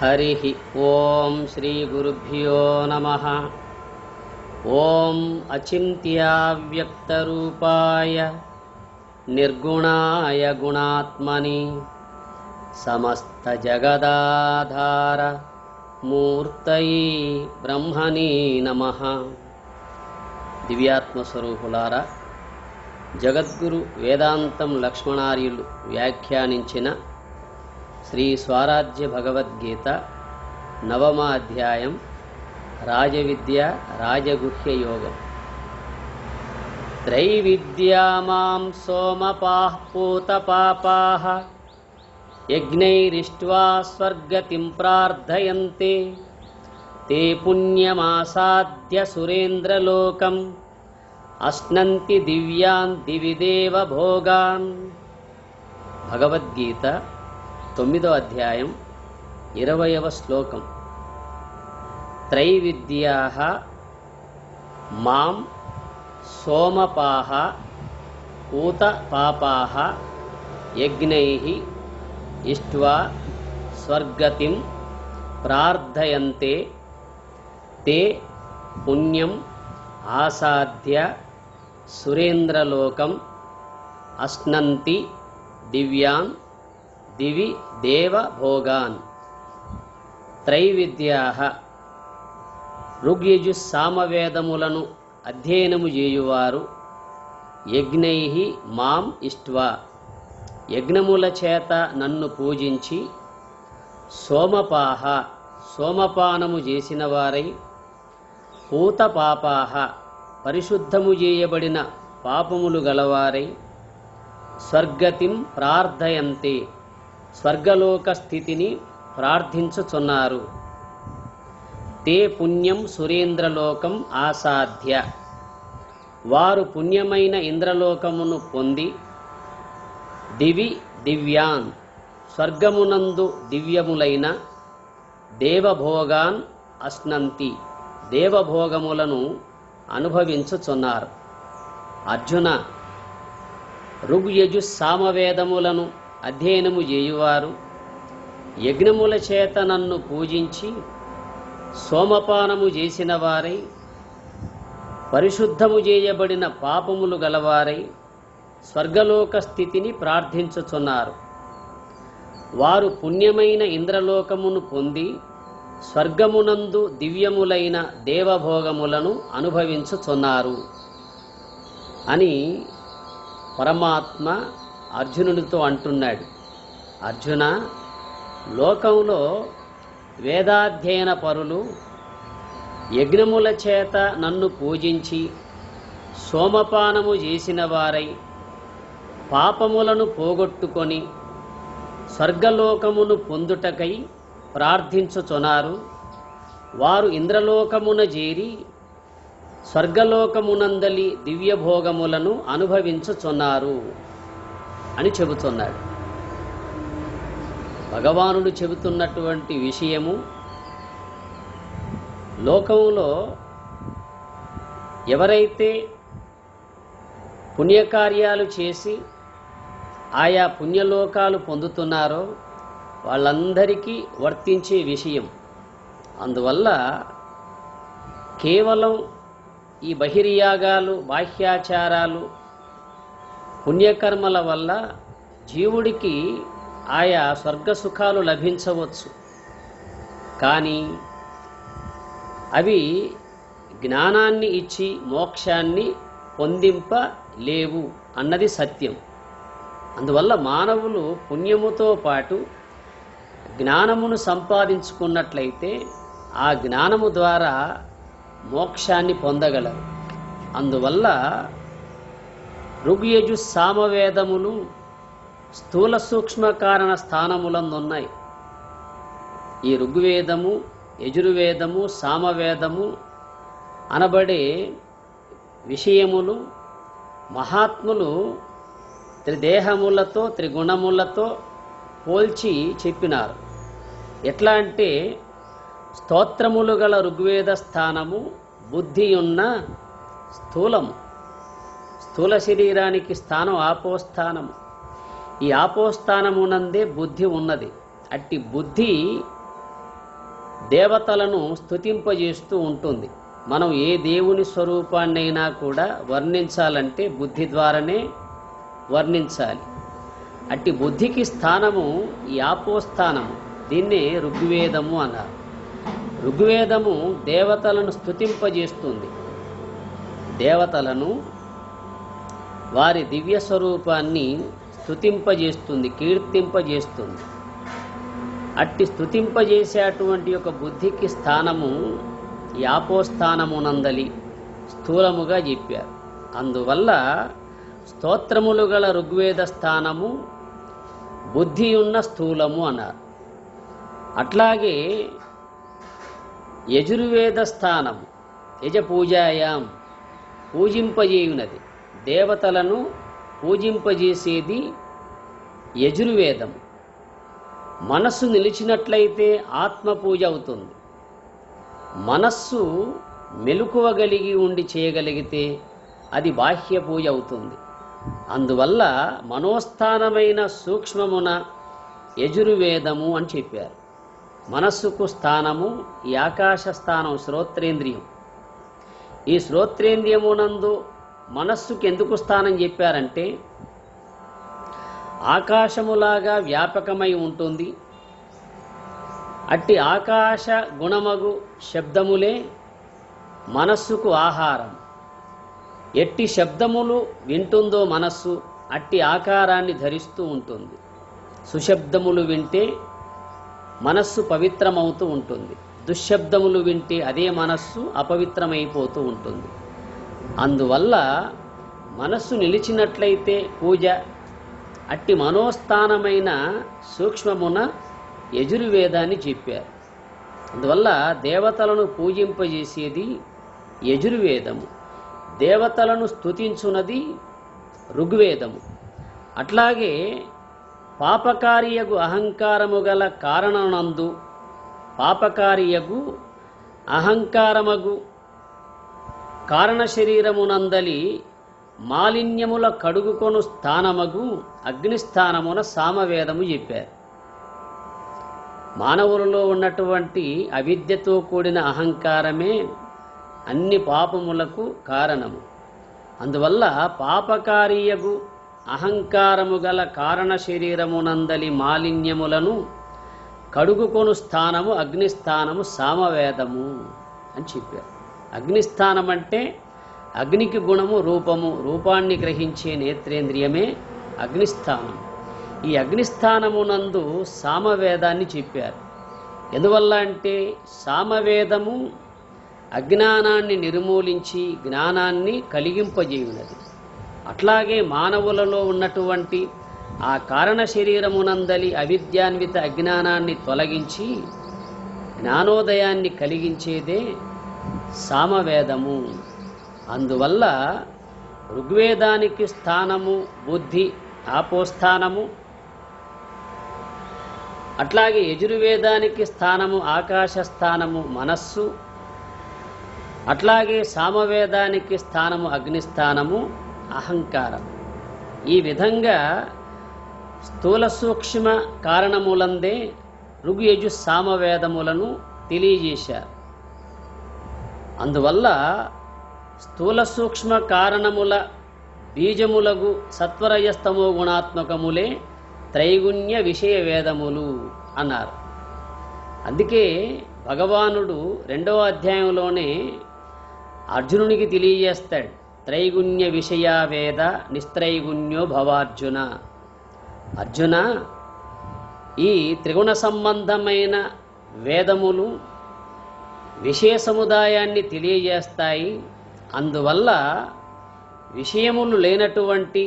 हरिः ओं श्री गुरुभ्यो नमः। ओं अचिन्त्याव्यक्तरूपाय निर्गुणाय गुणात्मनि समस्तजगदाधार मूर्तये ब्रह्मणे नमः। దివ్యాత్మస్వరూపులారా, జగద్గురు వేదాంతం లక్ష్మణార్యులు వ్యాఖ్యానించిన శ్రీ స్వరాజ్య భగవద్గీత 9వ అధ్యాయం రాజవిద్య రాజగుహ్య యోగం. త్రైవిద్యామాం సోమపాః పూతపాపాః యజ్ఞైరిష్ట్వా స్వర్గతిం ప్రార్థయంతే తే పుణ్యమాసాద్య సురేంద్రలోకం అశ్నంతి దివ్యాన్ దివిదేవ భోగాన్. భగవద్గీత 9వ అధ్యాయం 20వ శ్లోకం. త్రైవిద్యాః మాం సోమపాః పూతపాపాః యజ్ఞైః ఇష్ట్వా స్వర్గతిం ప్రార్థయంతే తే పుణ్యం ఆసాద్య సురేంద్రలోకం అశ్నంతి దివ్యాన్ దివి దేవ భోగాన్. త్రైవిద్యాః ఋగ్యజు సామవేదములను అధ్యయనము చేయువారు యజ్ఞైః మాం ఇష్ట్వా యజ్ఞముల చేత నన్ను పూజించి సోమపాః సోమపానము చేసిన వారై పూతపాపాః పరిశుద్ధము చేయబడిన పాపములు గలవారై స్వర్గతిం ప్రార్థయంతే స్వర్గలోక స్థితిని ప్రార్థించుచున్నారు. తే పుణ్యం సురేంద్రలోకం ఆసాధ్య వారు పుణ్యమైన ఇంద్రలోకమును పొంది దివి దివ్యాన్ స్వర్గమునందు దివ్యములైన దేవభోగాన్ అశ్నంతి దేవభోగములను అనుభవించుచున్నారు. అర్జున, ఋగ్యజు సామవేదములను అధ్యయనము చేయువారు యజ్ఞముల చేత నన్ను పూజించి సోమపానము చేసిన వారై పరిశుద్ధము చేయబడిన పాపములు గలవారై స్వర్గలోక స్థితిని ప్రార్థించుచున్నారు. వారు పుణ్యమైన ఇంద్రలోకమును పొంది స్వర్గమునందు దివ్యములైన దేవభోగములను అనుభవించుచున్నారు అని పరమాత్మ అర్జునుడితో అంటున్నాడు. అర్జున, లోకంలో వేదాధ్యయన పరులు యజ్ఞముల చేత నన్ను పూజించి సోమపానము చేసిన వారై పాపములను పోగొట్టుకొని స్వర్గలోకమును పొందుటకై ప్రార్థించుచున్నారు. వారు ఇంద్రలోకమున చేరి స్వర్గలోకమునందలి దివ్యభోగములను అనుభవించుచున్నారు అని చెబుతున్నాడు. భగవానుడు చెబుతున్నటువంటి విషయము, లోకంలో ఎవరైతే పుణ్యకార్యాలు చేసి ఆయా పుణ్యలోకాలు పొందుతున్నారో వాళ్ళందరికీ వర్తించే విషయం. అందువల్ల కేవలం ఈ బహిర్యాగాలు బాహ్యాచారాలు పుణ్యకర్మల వల్ల జీవుడికి ఆయా స్వర్గసుఖాలు లభించవచ్చు, కానీ అవి జ్ఞానాన్ని ఇచ్చి మోక్షాన్ని పొందింపలేవు అన్నది సత్యం. అందువల్ల మానవులు పుణ్యముతో పాటు జ్ఞానమును సంపాదించుకున్నట్లయితే ఆ జ్ఞానము ద్వారా మోక్షాన్ని పొందగలరు. అందువల్ల ఋగ్యజు సామవేదములు స్థూల సూక్ష్మ కారణ స్థానములందున్నాయి. ఈ ఋగ్వేదము, యజుర్వేదము, సామవేదము అనబడే విషయములు మహాత్ములు త్రిదేహములతో త్రిగుణములతో పోల్చి చెప్పినారు. ఎట్లా అంటే, స్తోత్రములు గల ఋగ్వేద స్థానము బుద్ధి ఉన్న స్థూలము. స్థూల శరీరానికి స్థానం ఆపోస్థానము. ఈ ఆపోస్థానమునందే బుద్ధి ఉన్నది. అట్టి బుద్ధి దేవతలను స్తుతింపజేస్తూ ఉంటుంది. మనం ఏ దేవుని స్వరూపాన్నైనా కూడా వర్ణించాలంటే బుద్ధి ద్వారానే వర్ణించాలి. అట్టి బుద్ధికి స్థానము ఈ ఆపోస్థానము. దీన్నే ఋగ్వేదము అన్నారు. ఋగ్వేదము దేవతలను స్తుతింపజేస్తుంది. దేవతలను వారి దివ్య స్వరూపాన్ని స్తుతింపజేస్తుంది, కీర్తింపజేస్తుంది. అట్టి స్తుతింపజేసేటువంటి ఒక బుద్ధికి స్థానము ఈ ఆపోస్థానమునందలి స్థూలముగా చెప్పారు. అందువల్ల స్తోత్రములు గల ఋగ్వేద స్థానము బుద్ధి ఉన్న స్థూలము అన్నారు. అట్లాగే యజుర్వేద స్థానము యజ పూజాయాం పూజింపజేయునది. దేవతలను పూజింపజేసేది యజుర్వేదము. మనస్సు నిలిచినట్లయితే ఆత్మ పూజ అవుతుంది. మనస్సు మెలకువగలిగి ఉండి చేయగలిగితే అది బాహ్య పూజ అవుతుంది. అందువల్ల మనోస్థానమైన సూక్ష్మమున యజుర్వేదము అని చెప్పారు. మనస్సుకు స్థానము ఈ ఆకాశ స్థానం, శ్రోత్రేంద్రియం. ఈ శ్రోత్రేంద్రియమునందు మనస్సుకి ఎందుకు స్థానం చెప్పారంటే ఆకాశములాగా వ్యాపకమై ఉంటుంది. అట్టి ఆకాశ గుణమగు శబ్దములే మనస్సుకు ఆహారం. ఎట్టి శబ్దములు వింటుందో మనస్సు అట్టి ఆకారాన్ని ధరిస్తూ ఉంటుంది. సుశబ్దములు వింటే మనస్సు పవిత్రమవుతూ ఉంటుంది. దుశ్శబ్దములు వింటే అదే మనస్సు అపవిత్రమైపోతూ ఉంటుంది. అందువల్ల మనస్సు నిలిచినట్లయితే పూజ. అట్టి మనోస్థానమైన సూక్ష్మమున యజుర్వేదాన్ని చెప్పారు. అందువల్ల దేవతలను పూజింపజేసేది యజుర్వేదము, దేవతలను స్తుతించున్నది ఋగ్వేదము. అట్లాగే పాపకారియగు అహంకారము గల కారణనందు పాపకారియగు అహంకారమగు కారణ శరీరమునందలి మాలిన్యముల కడుగుకొను స్థానమగు అగ్నిస్థానమున సామవేదము చెప్పారు. మానవులలో ఉన్నటువంటి అవిద్యతో కూడిన అహంకారమే అన్ని పాపములకు కారణము. అందువల్ల పాపకారియగు అహంకారము గల కారణ శరీరమునందలి మాలిన్యములను కడుగుకొను స్థానము అగ్నిస్థానము సామవేదము అని చెప్పారు. అగ్నిస్థానం అంటే అగ్నికి గుణము రూపము, రూపాన్ని గ్రహించే నేత్రేంద్రియమే అగ్నిస్థానం. ఈ అగ్నిస్థానమునందు సామవేదాన్ని చెప్పారు. ఎందువల్ల అంటే సామవేదము అజ్ఞానాన్ని నిర్మూలించి జ్ఞానాన్ని కలిగింపజేయునది. అట్లాగే మానవులలో ఉన్నటువంటి ఆ కారణ శరీరమునందలి అవిద్యాన్విత అజ్ఞానాన్ని తొలగించి జ్ఞానోదయాన్ని కలిగించేదే సామవేదము. అందువల్ల ఋగ్వేదానికి స్థానము బుద్ధి, ఆపోస్థానము. అట్లాగే యజుర్వేదానికి స్థానము ఆకాశ స్థానము, మనస్సు. అట్లాగే సామవేదానికి స్థానము అగ్నిస్థానము, అహంకారం. ఈ విధంగా స్థూల సూక్ష్మ కారణములందే ఋగ్యజు సామవేదములను తెలియజేశారు. అందువల్ల స్థూల సూక్ష్మ కారణముల బీజములగు సత్వరజస్తమో గుణాత్మకములే త్రైగుణ్య విషయ వేదములు అన్నారు. అందుకే భగవానుడు 2వ అధ్యాయంలోనే అర్జునునికి తెలియజేస్తాడు, త్రైగుణ్య విషయ వేద నిస్త్రైగుణ్యో భవార్జున. అర్జున, ఈ త్రిగుణ సంబంధమైన వేదములు విషయ సముదాయాన్ని తెలియజేస్తాయి. అందువల్ల విషయములు లేనటువంటి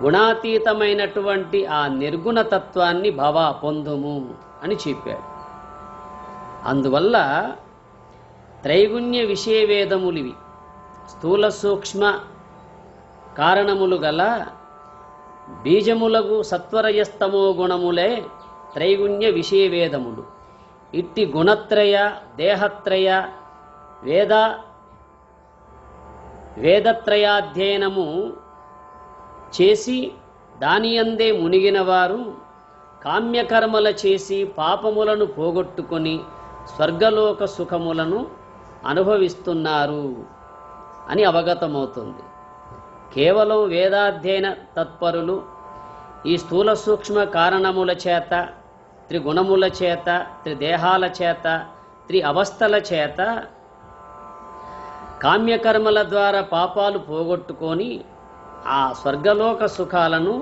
గుణాతీతమైనటువంటి ఆ నిర్గుణతత్వాన్ని పొందుము అని చెప్పాడు. అందువల్ల త్రైగుణ్య విషయ వేదములివి. స్థూల సూక్ష్మ కారణములు గల బీజములకు సత్వరజస్తమో గుణములే త్రైగుణ్య విషయ వేదములు. ఇట్టి గుణత్రయ దేహత్రయ వేదత్రయాధ్యయనము చేసి దానియందే మునిగిన వారు కామ్యకర్మల చేసి పాపములను పోగొట్టుకొని స్వర్గలోక సుఖములను అనుభవిస్తున్నారు అని అవగతమవుతుంది. కేవలం వేదాధ్యయన తత్పరులు ఈ స్థూల సూక్ష్మ కారణముల చేత, త్రిగుణముల చేత, త్రిదేహాల చేత, అవస్థల చేత కామ్యకర్మల ద్వారా పాపాలు పోగొట్టుకొని ఆ స్వర్గలోక సుఖాలను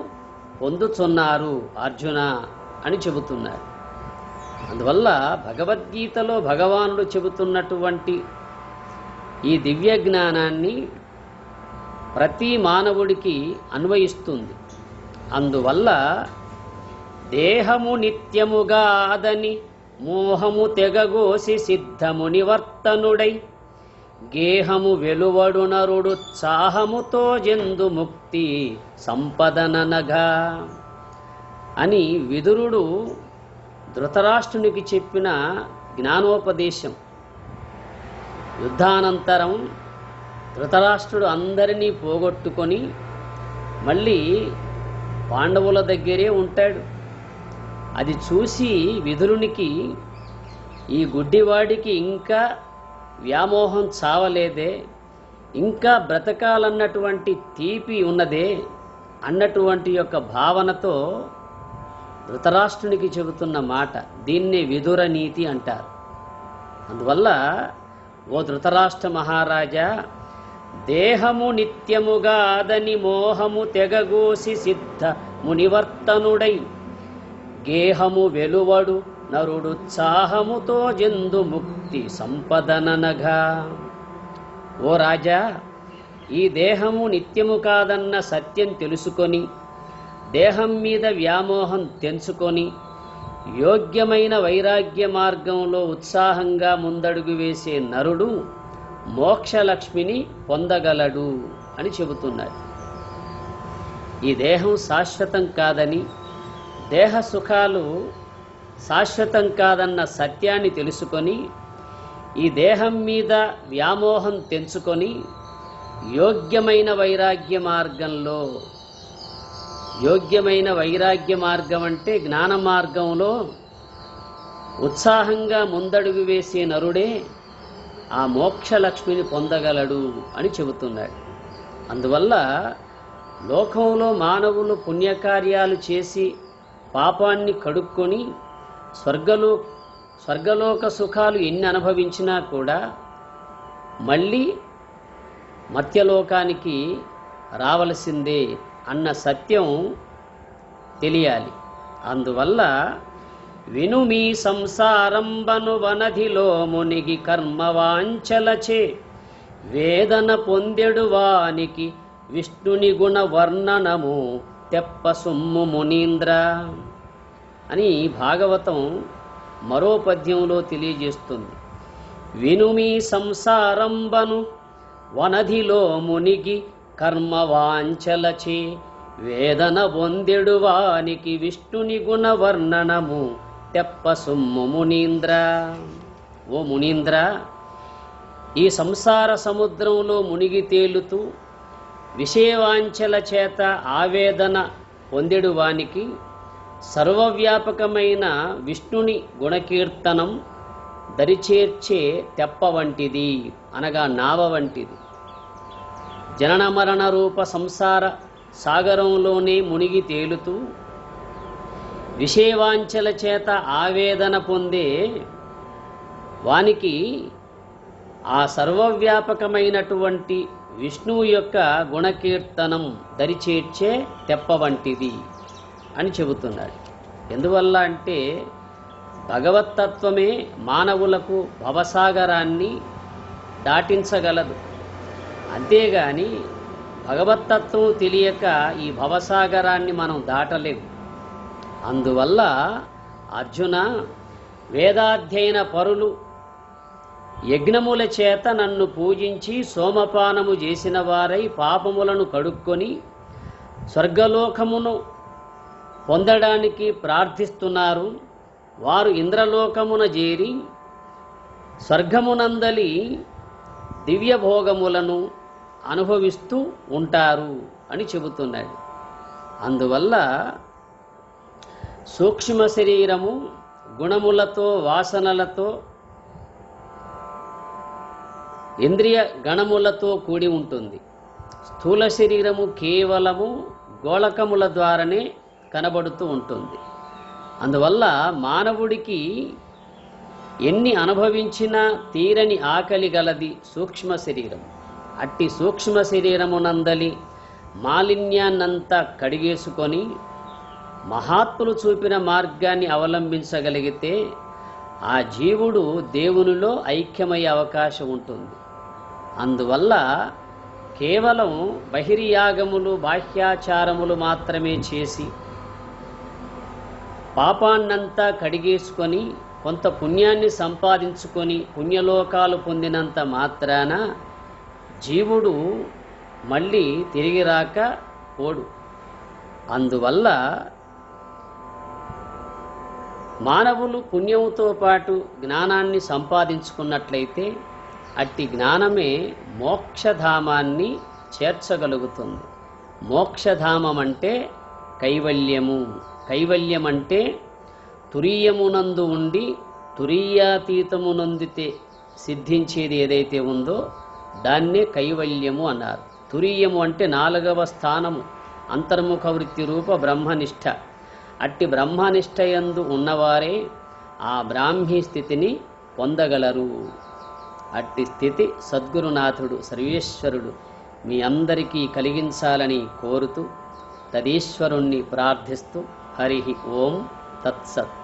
పొందుతున్నారు అర్జున అని చెబుతున్నారు. అందువల్ల భగవద్గీతలో భగవానుడు చెబుతున్నటువంటి ఈ దివ్య జ్ఞానాన్ని ప్రతి మానవుడికి అన్వయిస్తుంది. అందువల్ల దేహము నిత్యముగా అదని మోహము తెగగోసి సిద్ధము నివర్తనుడై గేహము వెలువడు నరుడు చాహముతో జందు ముక్తి సంపదననగా అని విదురుడు ధృతరాష్ట్రునికి చెప్పిన జ్ఞానోపదేశం. యుద్ధానంతరం ధృతరాష్ట్రుడు అందరినీ పోగొట్టుకొని మళ్ళీ పాండవుల దగ్గరే ఉంటాడు. అది చూసి విదురునికి ఈ గుడ్డివాడికి ఇంకా వ్యామోహం చావలేదే, ఇంకా బ్రతకాలన్నటువంటి తీపి ఉన్నదే అన్నటువంటి యొక్క భావనతో ధృతరాష్ట్రునికి చెబుతున్న మాట. దీన్నే విదుర నీతి అంటారు. అందువల్ల ఓ ధృతరాష్ట్ర మహారాజా, దేహము నిత్యముగా అదని మోహము తెగగోసి సిద్ధ మునివర్తనుడై గేహము వెలువడు నరుడు చాహముతో జందు ముక్తి సంపదననగా. ఓ రాజా, ఈ దేహము నిత్యము కాదన్న సత్యం తెలుసుకొని దేహం మీద వ్యామోహం తెంచుకొని యోగ్యమైన వైరాగ్య మార్గంలో ఉత్సాహంగా ముందడుగు వేసే నరుడు మోక్షలక్ష్మిని పొందగలడు అని చెబుతున్నాడు. ఈ దేహం శాశ్వతం కాదని, దేహ సుఖాలు శాశ్వతం కాదన్న సత్యాన్ని తెలుసుకొని ఈ దేహం మీద వ్యామోహం తెంచుకొని యోగ్యమైన వైరాగ్య మార్గంలో, యోగ్యమైన వైరాగ్య మార్గం అంటే జ్ఞాన మార్గంలో ఉత్సాహంగా ముందడుగు వేసే నరుడే ఆ మోక్షలక్ష్మిని పొందగలడు అని చెబుతున్నాడు. అందువల్ల లోకంలో మానవులు పుణ్యకార్యాలు చేసి పాపాన్ని కడుక్కొని స్వర్గలోక సుఖాలు ఎన్ని అనుభవించినా కూడా మళ్ళీ మర్త్యలోకానికి రావలసిందే అన్న సత్యం తెలియాలి. అందువల్ల విను మీ సంసారంబను వనధిలో మునిగి కర్మవాంచలచే వేదన పొందెడు వానికి విష్ణుని గుణ వర్ణనము తెప్ప సుమ్ము మునీంద్ర అని భాగవతం మరో పద్యంలో తెలియజేస్తుంది. వినుమి సంసారంబను వనధిలో మునిగి కర్మవాంచలచే వేదన పొందెడు వానికి విష్ణుని గుణ వర్ణనము తెప్ప సుమ్ము మునీంద్ర. ఓ మునీంద్ర, ఈ సంసార సముద్రంలో మునిగి తేలుతూ విషయవాంఛల చేత ఆవేదన పొందెడు వానికి సర్వవ్యాపకమైన విష్ణుని గుణకీర్తనం దరిచేర్చే తెప్ప వంటిది, అనగా నావ వంటిది. జనన మరణ రూప సంసార సాగరంలోనే మునిగి తేలుతూ విషయవాంఛల చేత ఆవేదన పొందే వానికి ఆ సర్వవ్యాపకమైనటువంటి విష్ణువు యొక్క గుణకీర్తనం దరిచేర్చే తెప్ప వంటిది అని చెబుతున్నాడు. ఎందువల్ల అంటే భగవత్తత్వమే మానవులకు భవసాగరాన్ని దాటించగలదు. అంతేగాని భగవత్తత్వం తెలియక ఈ భవసాగరాన్ని మనం దాటలేము. అందువల్ల అర్జున, వేదాధ్యయన పరులు యజ్ఞముల చేత నన్ను పూజించి సోమపానము చేసిన వారై పాపములను కడుక్కొని స్వర్గలోకమును పొందడానికి ప్రార్థిస్తున్నారు. వారు ఇంద్రలోకమున చేరి స్వర్గమునందలి దివ్యభోగములను అనుభవిస్తూ ఉంటారు అని చెబుతున్నాడు. అందువల్ల సూక్ష్మ శరీరము గుణములతో వాసనలతో ఇంద్రియ గణములతో కూడి ఉంటుంది. స్థూల శరీరము కేవలము గోళకముల ద్వారానే కనబడుతూ ఉంటుంది. అందువల్ల మానవుడికి ఎన్ని అనుభవించినా తీరని ఆకలి గలది సూక్ష్మ శరీరం. అట్టి సూక్ష్మ శరీరమునందలి మాలిన్యాన్నంతా కడిగేసుకొని మహాత్ములు చూపిన మార్గాన్ని అవలంబించగలిగితే ఆ జీవుడు దేవునిలో ఐక్యమయ్యే అవకాశం ఉంటుంది. అందువల్ల కేవలం బహిర్యాగములు బాహ్యాచారములు మాత్రమే చేసి పాపాన్నంతా కడిగేసుకొని కొంత పుణ్యాన్ని సంపాదించుకొని పుణ్యలోకాలు పొందినంత మాత్రాన జీవుడు మళ్ళీ తిరిగి రాక పోడు. అందువల్ల మానవులు పుణ్యముతో పాటు జ్ఞానాన్ని సంపాదించుకున్నట్లయితే అట్టి జ్ఞానమే మోక్షధామాన్ని చేర్చగలుగుతుంది. మోక్షధామం అంటే కైవల్యము. కైవల్యం అంటే తురీయమునందు ఉండి తురీయాతీతమునందితే సిద్ధించేది ఏదైతే ఉందో దాన్నే కైవల్యము అన్నారు. తురీయము అంటే 4వ స్థానము, అంతర్ముఖ వృత్తి రూప బ్రహ్మనిష్ట. అట్టి బ్రహ్మనిష్టయందు ఉన్నవారే ఆ బ్రాహ్మీ స్థితిని పొందగలరు. అట్టి స్థితి సద్గురునాథుడు సర్వేశ్వరుడు మీ అందరికీ కలిగించాలని కోరుతూ తదీశ్వరుణ్ణి ప్రార్థిస్తూ హరి ఓం తత్సత్.